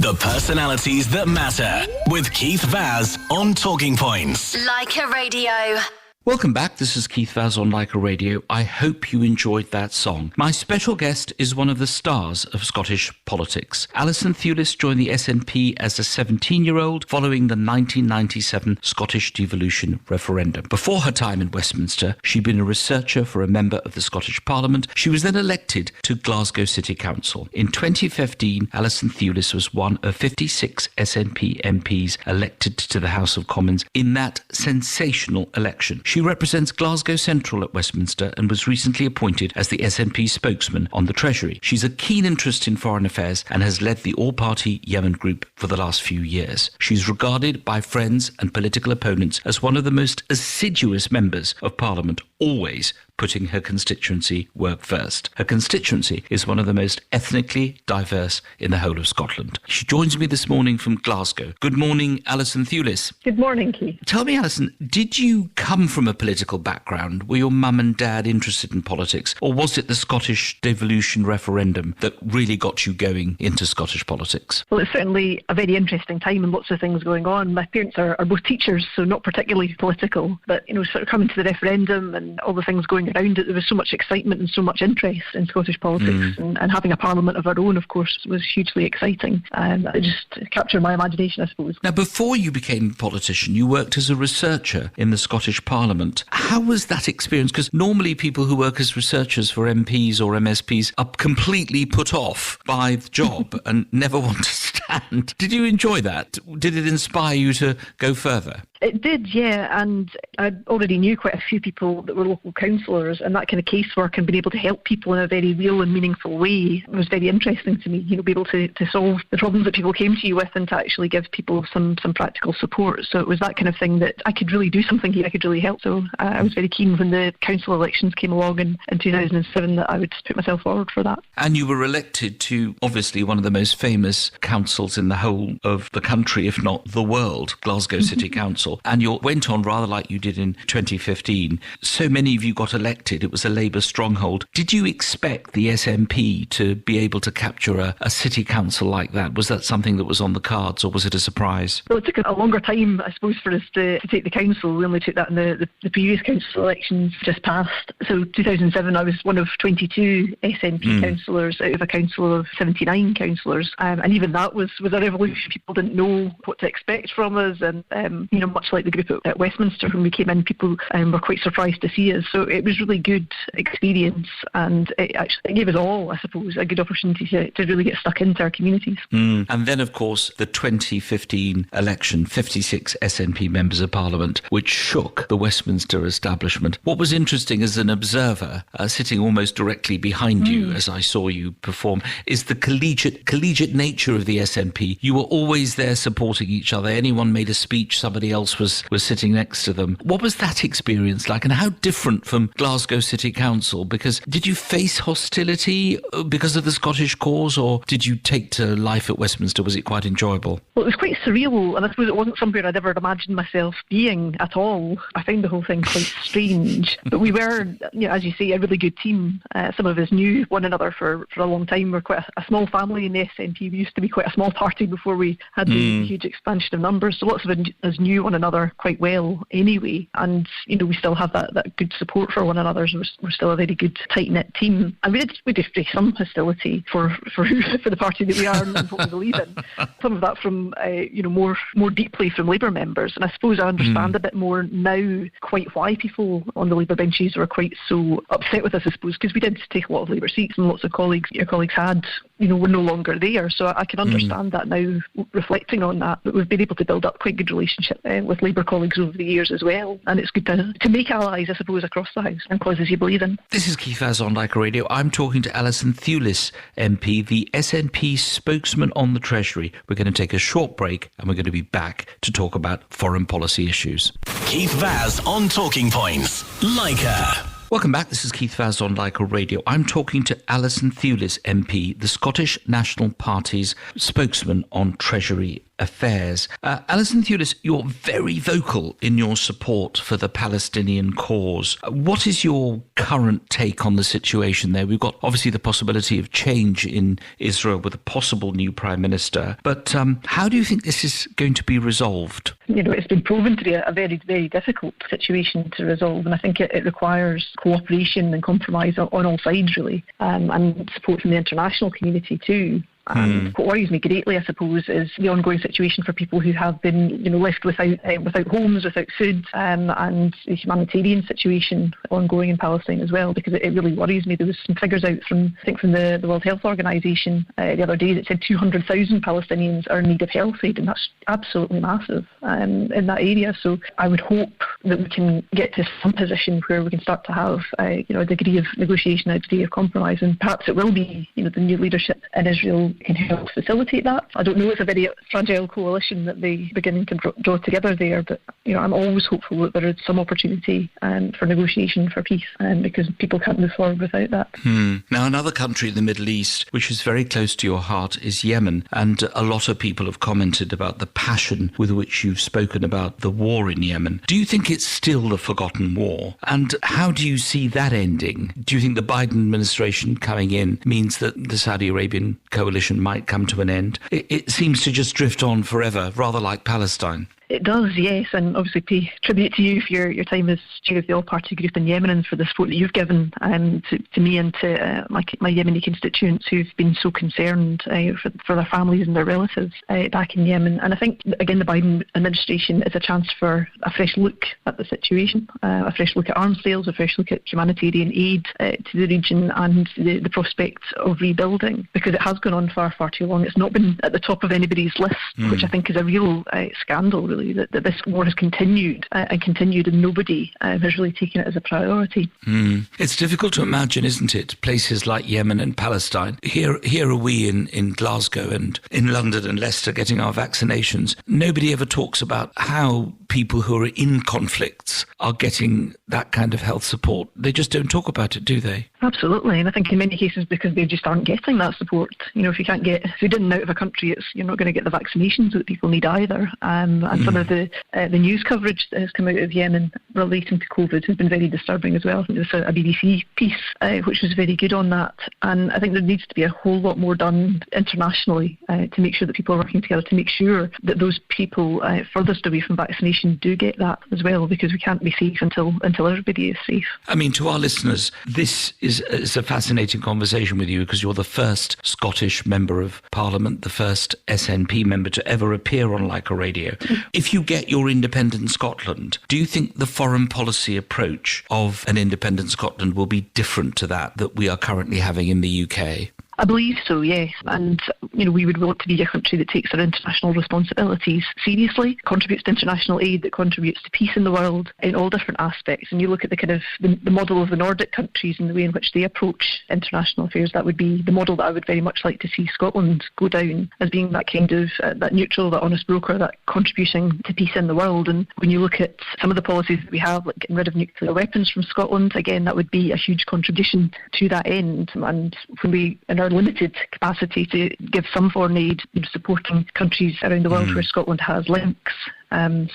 The personalities that matter with Keith Vaz on Talking Points. Leica Radio. Welcome back. This is Keith Vaz on Leica Radio. I hope you enjoyed that song. My special guest is one of the stars of Scottish politics. Alison Thewliss joined the SNP as a 17-year-old following the 1997 Scottish devolution referendum. Before her time in Westminster, she'd been a researcher for a member of the Scottish Parliament. She was then elected to Glasgow City Council. In 2015, Alison Thewliss was one of 56 SNP MPs elected to the House of Commons in that sensational election. She represents Glasgow Central at Westminster and was recently appointed as the SNP spokesman on the Treasury. She's a keen interest in foreign affairs and has led the all-party Yemen group for the last few years. She's regarded by friends and political opponents as one of the most assiduous members of Parliament, always putting her constituency work first. Her constituency is one of the most ethnically diverse in the whole of Scotland. She joins me this morning from Glasgow. Good morning, Alison Thewliss. Good morning, Keith. Tell me, Alison, did you come from a political background? Were your mum and dad interested in politics? Or was it the Scottish devolution referendum that really got you going into Scottish politics? Well, it's certainly a very interesting time and lots of things going on. My parents are both teachers, so not particularly political. But, sort of coming to the referendum and all the things going around it, there was so much excitement and so much interest in Scottish politics, and having a parliament of our own, of course, was hugely exciting. It just captured my imagination, I suppose. Now, before you became a politician, you worked as a researcher in the Scottish Parliament. How was that experience? Because normally people who work as researchers for MPs or MSPs are completely put off by the job and never want to stand. Did you enjoy that? Did it inspire you to go further? It did, yeah, and I already knew quite a few people that were local councillors, and that kind of casework and being able to help people in a very real and meaningful way was very interesting to me, be able to solve the problems that people came to you with and to actually give people some practical support. So it was that kind of thing that I could really do something here, I could really help. So I was very keen when the council elections came along in 2007 that I would put myself forward for that. And you were elected to, obviously, one of the most famous councils in the whole of the country, if not the world, Glasgow City Council. And you went on rather like you did in 2015. So many of you got elected. It was a Labour stronghold. Did you expect the SNP to be able to capture a city council like that? Was that something that was on the cards, or was it a surprise? Well, it took a longer time, I suppose, for us to take the council. We only took that in the previous council elections just passed. So 2007, I was one of 22 SNP councillors out of a council of 79 councillors. And even that was a revolution. People didn't know what to expect from us. And, much like the group at Westminster, when we came in, people were quite surprised to see us. So it was really good experience, and it gave us all, I suppose, a good opportunity to really get stuck into our communities. And then, of course, the 2015 election, 56 SNP members of Parliament, which shook the Westminster establishment. What was interesting as an observer, sitting almost directly behind you as I saw you perform, is the collegiate nature of the SNP. You were always there supporting each other. Anyone made a speech, somebody else was sitting next to them. What was that experience like, and how different from Glasgow City Council? Because did you face hostility because of the Scottish cause, or did you take to life at Westminster? Was it quite enjoyable? Well, it was quite surreal, and I suppose it wasn't somewhere I'd ever imagined myself being at all. I found the whole thing quite strange. But we were, as you say, a really good team. Some of us knew one another for a long time. We're quite a small family in the SNP. We used to be quite a small party before we had the huge expansion of numbers. So lots of us knew one another quite well anyway, and we still have that good support for one another. So we're still a very good tight-knit team, and we did face some hostility for the party that we are and what we believe in. Some of that from more deeply from Labour members, and I suppose I understand a bit more now quite why people on the Labour benches were quite so upset with us, I suppose, because we did take a lot of Labour seats, and lots of your colleagues had were no longer there. So I can understand that now, reflecting on that. But we've been able to build up quite good relationship with Labour colleagues over the years as well. And it's good to make allies, I suppose, across the House and causes you believe in. This is Keith Vaz on Leica Radio. I'm talking to Alison Thewliss MP, the SNP spokesman on the Treasury. We're going to take a short break and we're going to be back to talk about foreign policy issues. Keith Vaz on Talking Points. Leica. Welcome back. This is Keith Vaz on Leica Radio. I'm talking to Alison Thewliss MP, the Scottish National Party's spokesman on Treasury affairs. Alison Thewliss, you're very vocal in your support for the Palestinian cause. What is your current take on the situation there? We've got obviously the possibility of change in Israel with a possible new prime minister, but how do you think this is going to be resolved? It's been proven to be a very, very difficult situation to resolve, and I think it requires cooperation and compromise on all sides, really, and support from the international community too. And what worries me greatly, I suppose, is the ongoing situation for people who have been, left without homes, without food, and the humanitarian situation ongoing in Palestine as well, because it really worries me. There was some figures out from the World Health Organization the other day that said 200,000 Palestinians are in need of health aid, and that's absolutely massive in that area. So I would hope that we can get to some position where we can start to have a degree of negotiation, a degree of compromise, and perhaps it will be the new leadership in Israel can help facilitate that. I don't know, it's a very fragile coalition that they begin to draw together there, but I'm always hopeful that there is some opportunity for negotiation for peace, because people can't move forward without that. Now, another country in the Middle East which is very close to your heart is Yemen, and a lot of people have commented about the passion with which you've spoken about the war in Yemen. Do you think it's still a forgotten war? And how do you see that ending? Do you think the Biden administration coming in means that the Saudi Arabian coalition might come to an end? It seems to just drift on forever, rather like Palestine. It does, yes, and obviously pay tribute to you for your time as chair of the all-party group in Yemen and for the support that you've given to me and to my Yemeni constituents who've been so concerned for their families and their relatives back in Yemen. And I think, again, the Biden administration is a chance for a fresh look at the situation, a fresh look at arms sales, a fresh look at humanitarian aid to the region and the prospects of rebuilding, because it has gone on far, far too long. It's not been at the top of anybody's list, which I think is a real scandal, really. That this war has continued and nobody has really taken it as a priority. It's difficult to imagine, isn't it, places like Yemen and Palestine. Here are we in Glasgow and in London and Leicester getting our vaccinations. Nobody ever talks about how people who are in conflicts are getting that kind of health support. They just don't talk about it, do they? Absolutely, and I think in many cases because they just aren't getting that support. If you're in and out of a country, you're not going to get the vaccinations that people need either. And some of the news coverage that has come out of Yemen relating to COVID has been very disturbing as well. I think there was a BBC piece which was very good on that, and I think there needs to be a whole lot more done internationally to make sure that people are working together to make sure that those people furthest away from vaccination do get that as well, because we can't be safe until everybody is safe. I mean, to our listeners, this is a fascinating conversation with you because you're the first Scottish Member of Parliament, the first SNP member to ever appear on Like a Radio. If you get your independent Scotland, do you think the foreign policy approach of an independent Scotland will be different to that we are currently having in the UK? I believe so, yes. And, we would want to be a country that takes our international responsibilities seriously, contributes to international aid, that contributes to peace in the world in all different aspects. And you look at the kind of the model of the Nordic countries and the way in which they approach international affairs, that would be the model that I would very much like to see Scotland go down, as being that kind of, that neutral, that honest broker, that contributing to peace in the world. And when you look at some of the policies that we have, like getting rid of nuclear weapons from Scotland, again, that would be a huge contribution to that end. And when we, in our limited capacity to give some foreign aid, supporting countries around the world where Scotland has links.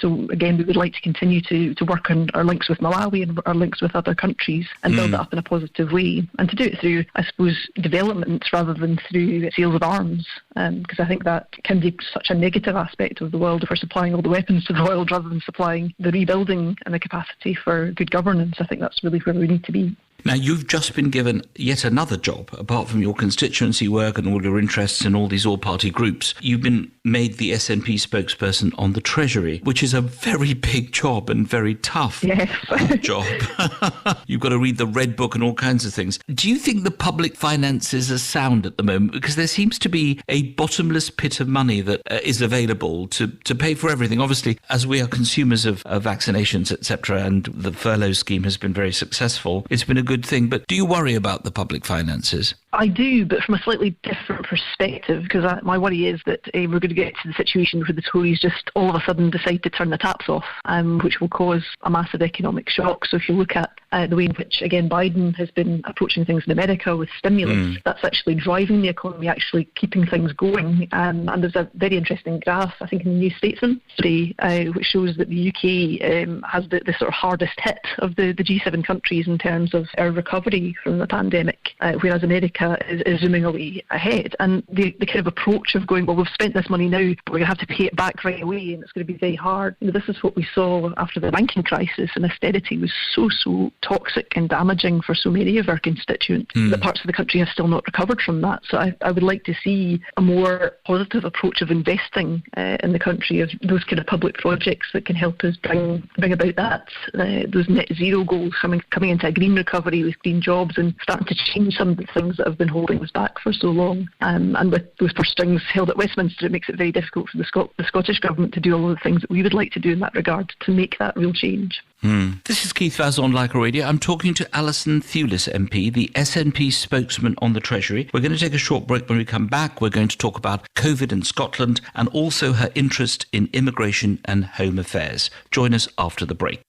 So again, we would like to continue to work on our links with Malawi and our links with other countries and build that up in a positive way, and to do it through, I suppose, development rather than through sales of arms, because I think that can be such a negative aspect of the world if we're supplying all the weapons to the world rather than supplying the rebuilding and the capacity for good governance. I think that's really where we need to be. Now, you've just been given yet another job, apart from your constituency work and all your interests in all these all-party groups. You've been made the SNP spokesperson on the Treasury, which is a very big job and very tough job. You've got to read the Red Book and all kinds of things. Do you think the public finances are sound at the moment? Because there seems to be a bottomless pit of money that is available to pay for everything. Obviously, as we are consumers of vaccinations, etc., and the furlough scheme has been very successful, it's been a good thing. But do you worry about the public finances? I do, but from a slightly different perspective, because my worry is that we're going to get to the situation where the Tories just all of a sudden decide to turn the taps off, which will cause a massive economic shock. So if you look at the way in which, again, Biden has been approaching things in America with stimulus. That's actually driving the economy, actually keeping things going. And there's a very interesting graph, I think, in the New Statesman today, which shows that the UK has the sort of hardest hit of the G7 countries in terms of our recovery from the pandemic, whereas America is zooming away ahead. And the kind of approach of going, well, we've spent this money now, but we're going to have to pay it back right away, and it's going to be very hard. This is what we saw after the banking crisis, and austerity was so toxic and damaging for so many of our constituents that parts of the country have still not recovered from that. So I would like to see a more positive approach of investing in the country, of those kind of public projects that can help us bring about that, those net zero goals, coming into a green recovery with green jobs and starting to change some of the things that have been holding us back for so long. And with those purse strings held at Westminster, it makes it very difficult for the Scottish Government to do all of the things that we would like to do in that regard to make that real change. This is Keith Vaz on Leica Radio. I'm talking to Alison Thewliss MP, the SNP spokesman on the Treasury. We're going to take a short break. When we come back, we're going to talk about COVID in Scotland and also her interest in immigration and home affairs. Join us after the break.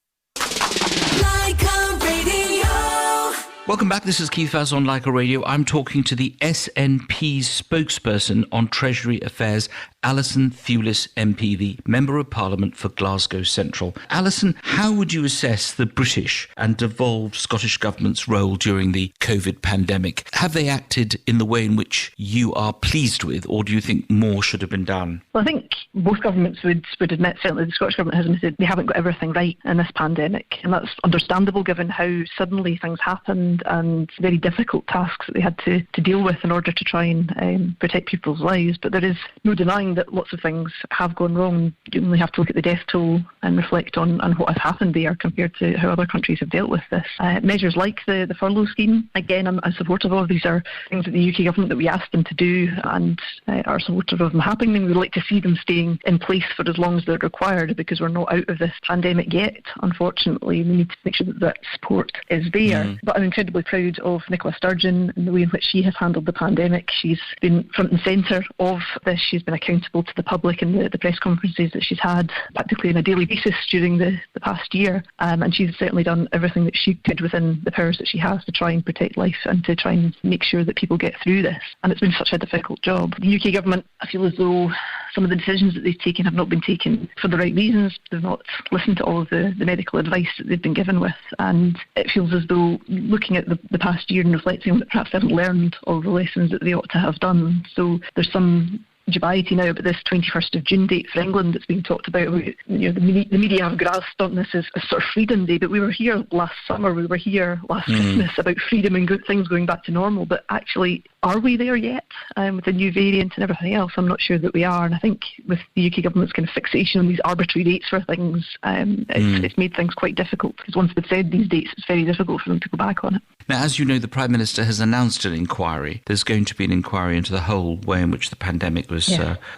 Welcome back. This is Keith Vaz on Leica Radio. I'm talking to the SNP's spokesperson on Treasury Affairs, Alison Thewliss MP, the Member of Parliament for Glasgow Central. Alison, how would you assess the British and devolved Scottish Government's role during the COVID pandemic? Have they acted in the way in which you are pleased with, or do you think more should have been done? Well, I think both governments would admit, certainly the Scottish Government has admitted, they haven't got everything right in this pandemic, and that's understandable given how suddenly things happened and very difficult tasks that they had to deal with in order to try and protect people's lives. But there is no denying that lots of things have gone wrong. You only have to look at the death toll and reflect on what has happened there compared to how other countries have dealt with this. Measures like the furlough scheme, again, I'm supportive of. These are things that the UK government that we asked them to do and are supportive of them happening. We'd like to see them staying in place for as long as they're required, because we're not out of this pandemic yet, unfortunately. We need to make sure that support is there. But I'm incredibly proud of Nicola Sturgeon and the way in which she has handled the pandemic. She's been front and centre of this. She's been accountable to the public in the press conferences that she's had practically on a daily basis during the past year. And she's certainly done everything that she could within the powers that she has to try and protect life and to try and make sure that people get through this. And it's been such a difficult job. The UK government, I feel as though some of the decisions that they've taken have not been taken for the right reasons. They've not listened to all of the medical advice that they've been given with. And it feels as though, looking at the past year and reflecting on it, perhaps they haven't learned all the lessons that they ought to have done. So there's some dubiety now about this 21st of June date for England that's being talked about. The media have grasped on this as a sort of Freedom Day, but we were here last summer, we were here last Christmas about freedom and good things going back to normal. But actually, are we there yet? With the new variant and everything else, I'm not sure that we are. And I think with the UK government's kind of fixation on these arbitrary dates for things, it's made things quite difficult, because once they've said these dates, it's very difficult for them to go back on it. Now, as you know, the Prime Minister has announced an inquiry. There's going to be an inquiry into the whole way in which the pandemic was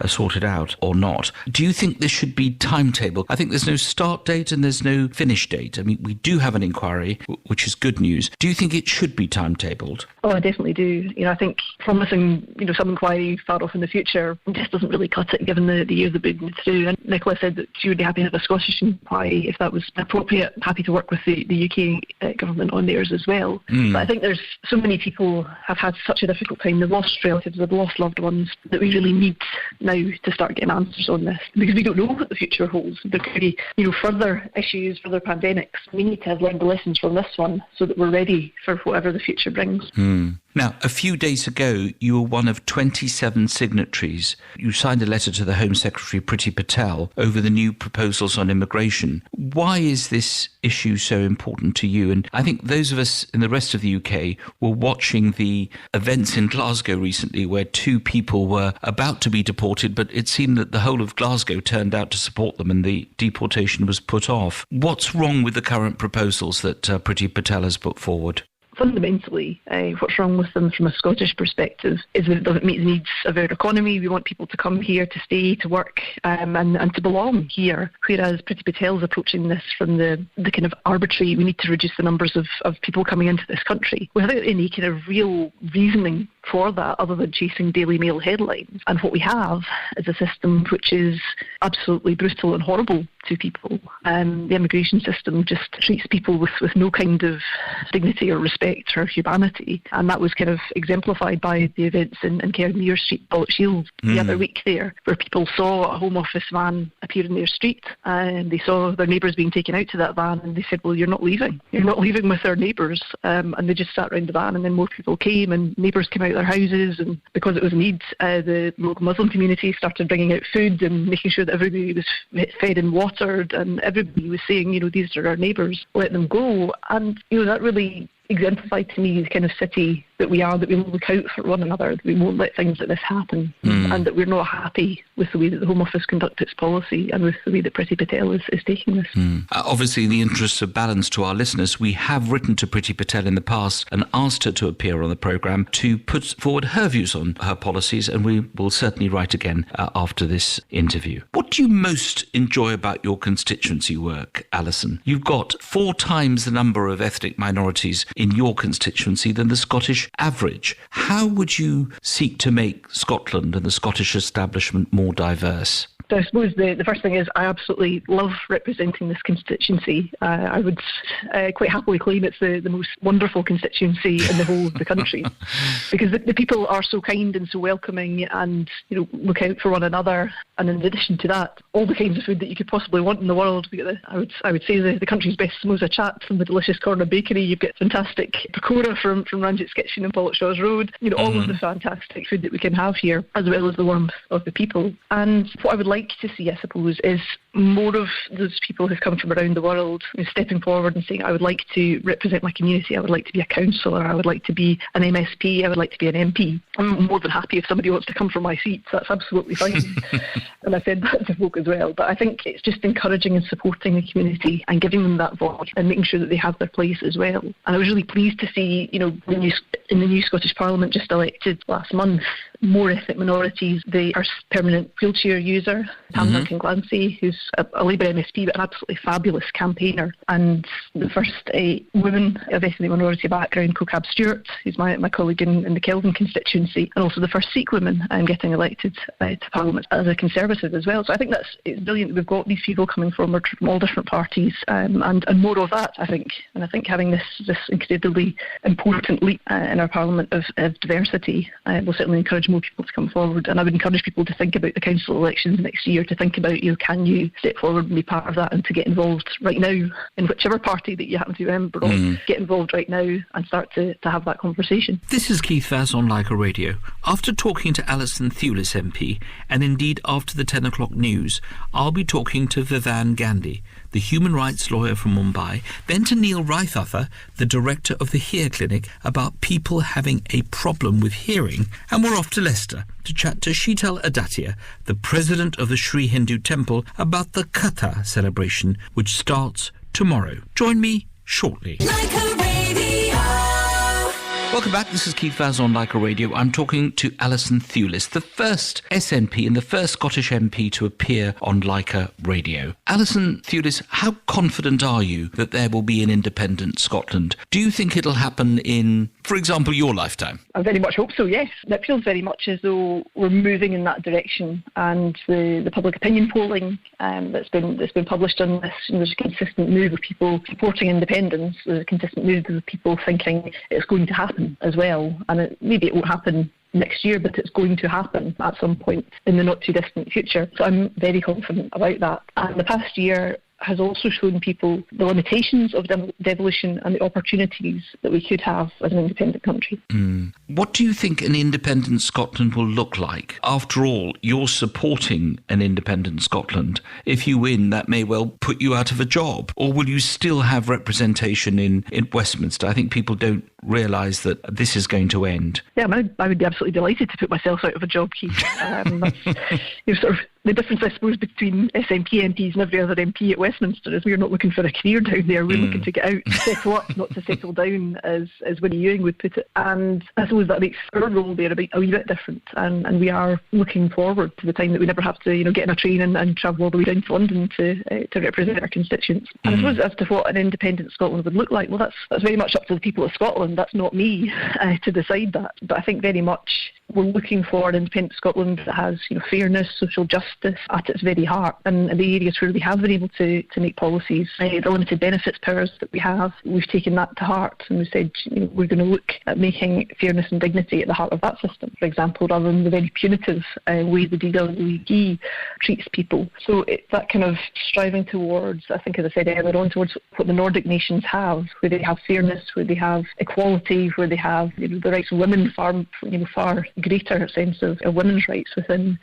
sorted out or not. Do you think this should be timetabled? I think there's no start date and there's no finish date. I mean, we do have an inquiry, which is good news. Do you think it should be timetabled? Oh, I definitely do. I think promising, some inquiry far off in the future just doesn't really cut it, given the year that we've been through. And Nicola said that she would be happy to have a Scottish inquiry if that was appropriate. Happy to work with the UK government on theirs as well. But I think there's so many people have had such a difficult time. They've lost relatives, they've lost loved ones, that we really need now to start getting answers on this, because we don't know what the future holds. There could be, further issues, further pandemics. We need to have learned the lessons from this one so that we're ready for whatever the future brings. Now, a few days ago, you were one of 27 signatories. You signed a letter to the Home Secretary, Priti Patel, over the new proposals on immigration. Why is this issue so important to you? And I think those of us in the rest of the UK were watching the events in Glasgow recently where 2 people were about to be deported, but it seemed that the whole of Glasgow turned out to support them and the deportation was put off. What's wrong with the current proposals that Priti Patel has put forward? Fundamentally, what's wrong with them from a Scottish perspective is that it doesn't meet the needs of our economy. We want people to come here, to stay, to work, and to belong here. Whereas Priti Patel's approaching this from the kind of arbitrary, we need to reduce the numbers of people coming into this country, without any kind of real reasoning for that other than chasing Daily Mail headlines. And what we have is a system which is absolutely brutal and horrible to people. The immigration system just treats people with no kind of dignity or respect or humanity. And that was kind of exemplified by the events in Cairnmuir Street, Ballot Shield, the other week there, where people saw a Home Office van appear in their street, and they saw their neighbours being taken out to that van, and they said, well, you're not leaving. You're not leaving with our neighbours. And they just sat around the van, and then more people came, and neighbours came out of their houses, and because it was a need, the local Muslim community started bringing out food and making sure that everybody was fed and watered, and everybody was saying, these are our neighbours, let them go. And, that really exemplified to me the kind of city that we are, that we will look out for one another, that we won't let things like this happen, and that we're not happy with the way that the Home Office conduct its policy and with the way that Priti Patel is taking this. Obviously, in the interests of balance to our listeners, we have written to Priti Patel in the past and asked her to appear on the programme to put forward her views on her policies, and we will certainly write again after this interview. What do you most enjoy about your constituency work, Alison? You've got 4 times the number of ethnic minorities in your constituency than the Scottish average. How would you seek to make Scotland and the Scottish establishment more diverse? So I suppose the first thing is I absolutely love representing this constituency. I would quite happily claim it's the most wonderful constituency in the whole of the country, because the people are so kind and so welcoming and look out for one another. And in addition to that, all the kinds of food that you could possibly want in the world. I would say the country's best samosa chaat from the delicious Corner Bakery. You've got fantastic pakora from Ranjit's Kitchen in Pollokshaws Road. All of the fantastic food that we can have here, as well as the warmth of the people. And what I would like to see, I suppose, is more of those people who've come from around the world stepping forward and saying, I would like to represent my community, I would like to be a councillor, I would like to be an MSP, I would like to be an MP. I'm more than happy if somebody wants to come from my seat. That's absolutely fine. And I said that to folk as well. But I think it's just encouraging and supporting the community and giving them that voice and making sure that they have their place as well. And I was really pleased to see, in the new Scottish Parliament just elected last month, more ethnic minorities. The first permanent wheelchair user, Pam Duncan Glancy, who's a Labour MSP but an absolutely fabulous campaigner, and the first woman of ethnic minority background, Cocab Stewart, who's my colleague in the Kelvin constituency, and also the first Sikh woman getting elected to Parliament as a Conservative as well. So I think it's brilliant that we've got these people coming from all different parties, and more of that, I think. And I think having this incredibly important leap in our Parliament of diversity will certainly encourage more people to come forward. And I would encourage people to think about the council elections next year, to think about, can you step forward and be part of that, and to get involved right now in whichever party that you happen to be a member of. Get involved right now and start to have that conversation. This is Keith Vaz on Leica Radio. After talking to Alison Thewliss MP, and indeed after the 10 o'clock news, I'll be talking to Vivan Gandhi, the human rights lawyer from Mumbai, then to Neil Reithather, the director of the Hear Clinic, about people having a problem with hearing. And we're off to Leicester to chat to Sheetal Adatia, the president of the Sri Hindu Temple, about the Katha celebration, which starts tomorrow. Join me shortly. Welcome back. This is Keith Vaz on Leica Radio. I'm talking to Alison Thewliss, the first SNP and the first Scottish MP to appear on Leica Radio. Alison Thewliss, how confident are you that there will be an independent Scotland? Do you think it'll happen in, for example, your lifetime? I very much hope so, yes. It feels very much as though we're moving in that direction, and the public opinion polling that's been published on this, there's a consistent move of people supporting independence. There's a consistent move of people thinking it's going to happen as well, and maybe it won't happen next year, but it's going to happen at some point in the not too distant future. So I'm very confident about that. And the past year has also shown people the limitations of devolution and the opportunities that we could have as an independent country. What do you think an independent Scotland will look like? After all, you're supporting an independent Scotland. If you win, that may well put you out of a job. Or will you still have representation in Westminster? I think people don't realise that this is going to end. Yeah, I would be absolutely delighted to put myself out of a job, Keith. That's sort of the difference, I suppose, between SNP MPs and every other MP at Westminster is we're not looking for a career down there. We're looking to get out, to settle up, not to settle down, as Winnie Ewing would put it. And I suppose that makes our role there a wee bit different. And we are looking forward to the time that we never have to, get in a train and travel all the way down to London to represent our constituents. And I suppose as to what an independent Scotland would look like, well, that's very much up to the people of Scotland. Scotland. That's not me to decide that. But I think very much we're looking for an independent Scotland that has, fairness, social justice at its very heart. And the areas where we have been able to make policies, the limited benefits powers that we have, we've taken that to heart, and we've said we're going to look at making fairness and dignity at the heart of that system. For example, rather than the very punitive way the DWP treats people. So it's that kind of striving towards, I think, as I said earlier on, towards what the Nordic nations have, where they have fairness, where they have equality, where they have the rights of women far greater sense of women's rights within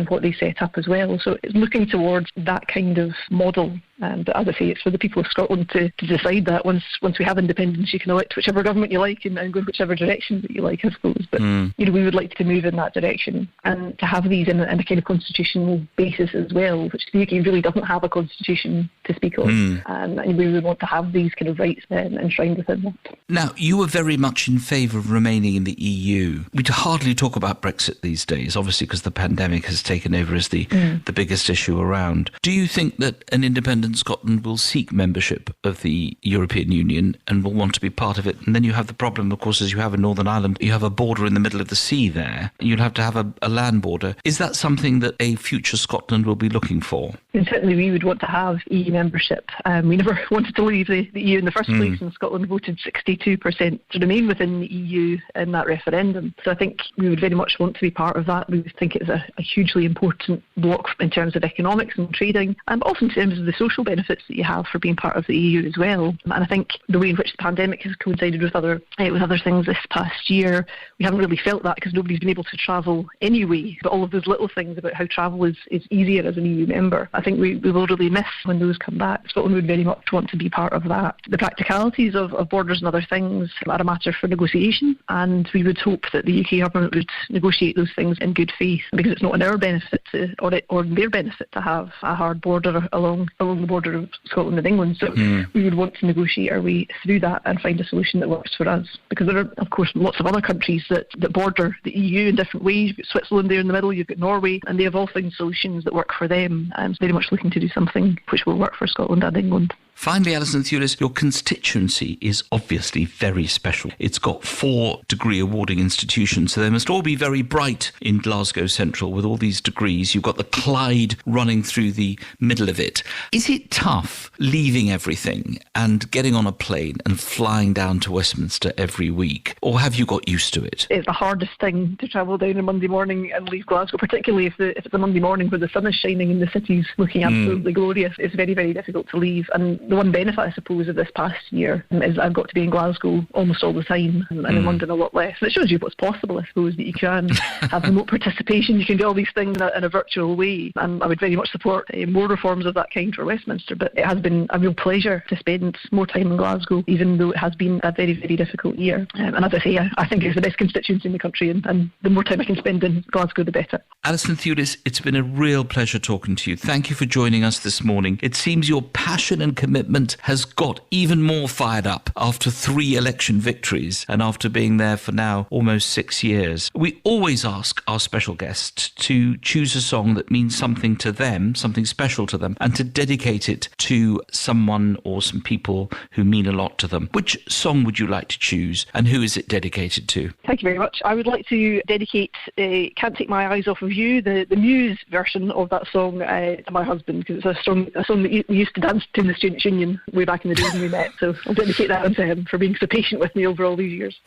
what they set up as well. So it's looking towards that kind of model. But as I say, it's for the people of Scotland to decide that. Once we have independence, you can elect whichever government you like and go in whichever direction that you like, I suppose. But we would like to move in that direction and to have these in a kind of constitutional basis as well, which the UK really doesn't have a constitution to speak of. And we would want to have these kind of rights enshrined within that. Now, you were very much in favour of remaining in the EU. We hardly talk about Brexit these days, obviously because the pandemic has taken over as the biggest issue around. Do you think that an independent Scotland will seek membership of the European Union and will want to be part of it? And then you have the problem, of course, as you have in Northern Ireland, you have a border in the middle of the sea there. You'll have to have a land border. Is that something that a future Scotland will be looking for? And certainly we would want to have EU membership. We never wanted to leave the EU in the first place, and Scotland voted 62% to remain within the EU in that referendum. So I think we would very much want to be part of that. We would think it's a hugely important bloc in terms of economics and trading, and also in terms of the social benefits that you have for being part of the EU as well. And I think the way in which the pandemic has coincided with other things this past year, we haven't really felt that because nobody's been able to travel anyway. But all of those little things about how travel is easier as an EU member, I think we will really miss when those come back. Scotland would very much want to be part of that. The practicalities of borders and other things are a matter for negotiation, and we would hope that the UK government would negotiate those things in good faith, because it's not in our benefit or in their benefit to have a hard border along the border of Scotland and England. So we would want to negotiate our way through that and find a solution that works for us, because there are, of course, lots of other countries that border the EU in different ways. You've got Switzerland there in the middle, you've got Norway, and they have all found solutions that work for them. I'm very much looking to do something which will work for Scotland and England. Finally, Alison Thewliss, your constituency is obviously very special. It's got 4 degree awarding institutions, so they must all be very bright in Glasgow Central with all these degrees. You've got the Clyde running through the middle of it. Is it tough leaving everything and getting on a plane and flying down to Westminster every week, or have you got used to it? It's the hardest thing to travel down on Monday morning and leave Glasgow, particularly if it's a Monday morning where the sun is shining and the city's looking absolutely glorious. It's very, very difficult to leave. And the one benefit, I suppose, of this past year is I've got to be in Glasgow almost all the time and in London a lot less. And it shows you what's possible, I suppose, that you can have remote participation, you can do all these things in a virtual way. And I would very much support more reforms of that kind for Westminster. But it has been a real pleasure to spend more time in Glasgow, even though it has been a very, very difficult year. And as I say, I think it's the best constituency in the country, and the more time I can spend in Glasgow, the better. Alison Thewliss, it's been a real pleasure talking to you. Thank you for joining us this morning. It seems your passion and commitment has got even more fired up after 3 election victories and after being there for now almost 6 years. We always ask our special guests to choose a song that means something to them, something special to them, and to dedicate it to someone or some people who mean a lot to them. Which song would you like to choose, and who is it dedicated to? Thank you very much. I would like to dedicate Can't Take My Eyes Off of You, the Muse version of that song, to my husband, because it's a song that we used to dance to in the Students' Union way back in the days when we met. So I'll dedicate that one to him for being so patient with me over all these years.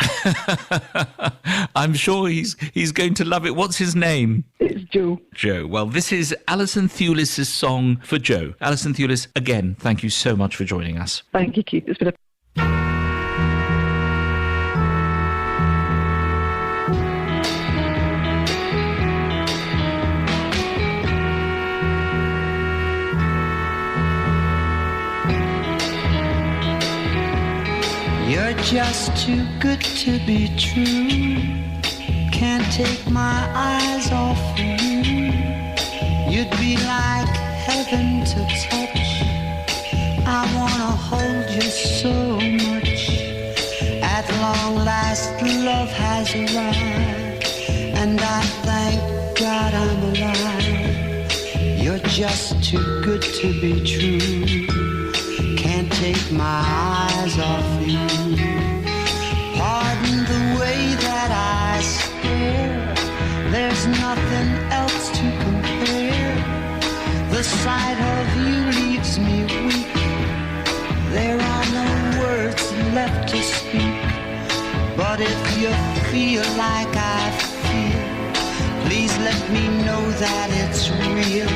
I'm sure he's going to love it. What's his name? It's Joe. Joe. Well, this is Alison Thewliss's song for Joe. Alison Thewliss, again, thank you so much for joining us. Thank you, Keith. It's been a You're just too good to be true. Can't take my eyes off of you. You'd be like heaven to touch. I wanna hold you so much. At long last, love has arrived, and I thank God I'm alive. You're just too good to be true. Can't take my eyes off you. like I feel. Please let me know that it's real.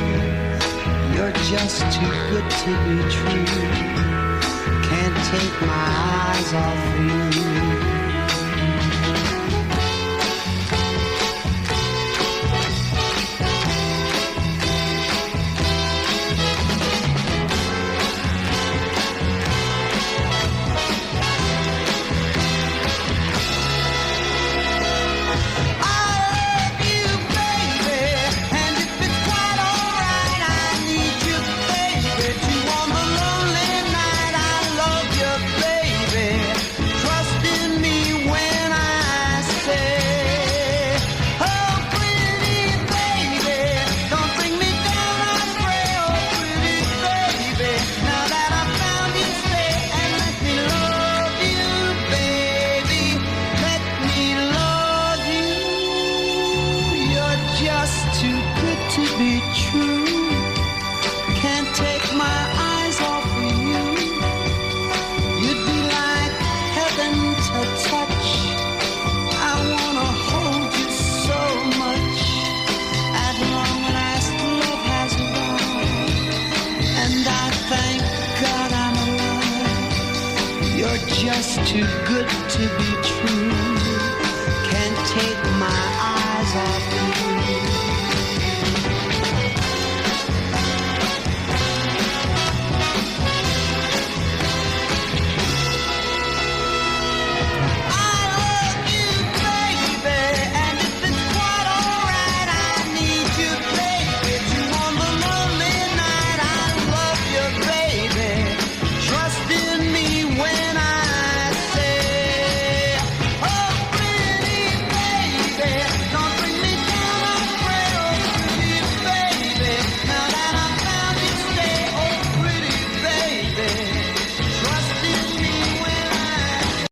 You're just too good to be true. Can't take my eyes off you. Just too good to be true. Can't take my eyes off you.